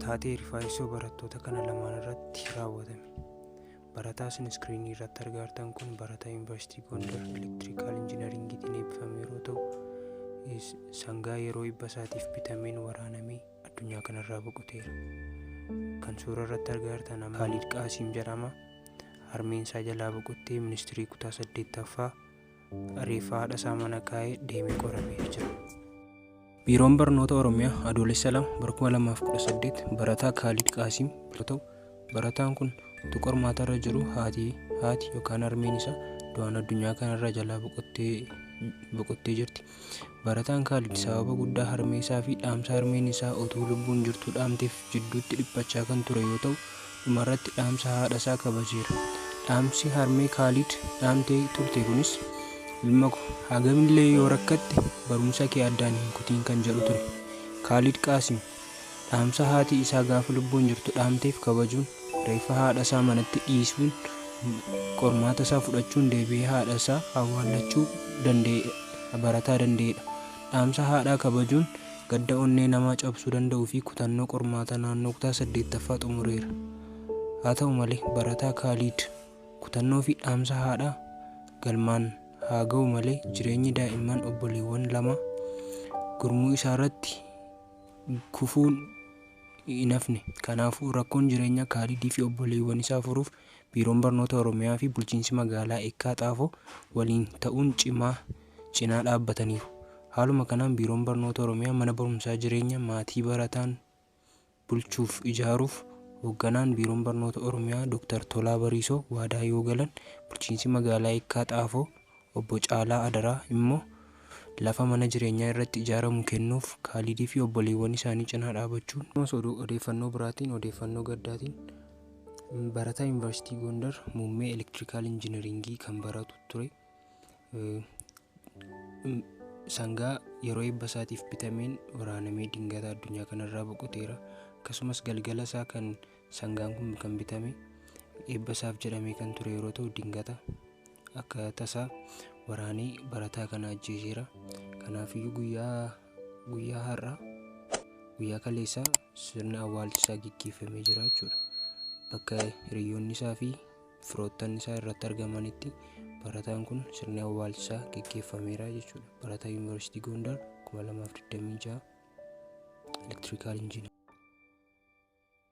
taatee rifaayisoo barattoota kana lamaan irratti raawwatame. Barataa isin iskiriinii irratti argitan kun barataa Yuunivarsiitii Gondar Elektirikaal Injiinaringiitiin eebbifame yeroo ta'u, sangaa yeroo eebba isaatiif bitameen waraanamee addunyaa kanarraa boqoteera. Kan suura irratti argitan nama Kaalid Qaasiim jedhama. Harmeen isaa jalaa boqottee ministirii kutaa 8ffaa reeffa haadha isaa mana kaa'ee deemee qoramee jira. Biiroon Barnoota Oromiyaa Adoolessa 2/2018 barataa Kaalid Qaasiim yoo ta'u, barataan kun utuu qormaata irra jiru haati yookaan harmeen isaa du'aan addunyaa kanarraa jalaa boqottee jirti. Barataan Kaalid sababa guddaa harmee isaa fi dhaamsa harmeen isaa utuu lubbuun jirtu dhaamteef jidduutti dhiphachaa kan ture yoo ta'u, dhumarratti dhaamsa haadha isaa kabajeera. Dhaamsi harmee Kaalid dhaamtee turte kunis ilma ko hagamillee yoo rakkatte barumsa kee addaan hin kutiin kan jedhu ture. Kaalid Qaasiim dhaamsa haati isaa gaafa lubbuun jirtu dhaamteef kabajuun reeffa haadha isaa manatti dhiisuun qormaata isaa fudhachuun deebi'ee haadha isaa awwaallachuu barataa danda'edha. Dhaamsa haadhaa kabajuun gadda onnee namaa cabsuu danda'uu fi kutannoo qormaata naannoo kutaa 8ffaa xumureera. Haa ta'u malee barataa Kaalid kutannoo fi dhaamsa haadhaa galmaan haa ga'u malee jireenyi daa'imman obboleewwan lama gurmuu isaa irratti kufuun hin hafne. Kanaafuu rakkoon jireenya Kaalidii fi obboleewwan isaa furuuf Biiroon Barnoota Oromiyaa fi bulchiinsi magaalaa Eekkaa Xaafoo waliin ta'uun cinaa dhaabbataniiru. Haaluma kanaan Biiroon Barnoota Oromiyaa mana barumsaa jireenya maatii barataan bulchuuf ijaaruuf hoogganaan Biiroon Barnoota Oromiyaa Dr. Tolaa Bariisoo waadaa yoo galan, bulchiinsi magaalaa Eekkaa Xaafoo obbo Caalaa Adaraa immoo lafa mana jireenyaa irratti ijaaramu kennuuf Kaalidii fi obboleewwan isaanii cinaa dhaabachuun odeeffannoo biraatiin odeeffannoo gaddaatiin barataa Yuunivarsiitii Gondar muummee Elektirikaal Injiinaringii kan baratu ture. Sangaa yeroo eebba isaatiif bitameen waraanamee dingata addunyaa kanarraa boqoteera. Akkasumas galgala isaa kan sangaan kun kan bitame eebba isaaf jedhamee kan ture yeroo ta'u, dingata akka tasaa waraanee barataa kana ajjeeseera. Kanaafiyyuu guyyaa har'aa guyyaa kaleessaa sirni awwaalchisaa gaggeeffamee jira jechuudha. Bakka hiriyoonni isaa fi firoottan isaa irratti argamanitti barataan kun sirni awwaalchisaa gaggeeffameera jechuudha. Barataa Yuunivarsiitii Gondar 2026 Elektirikaal Injiinaringii.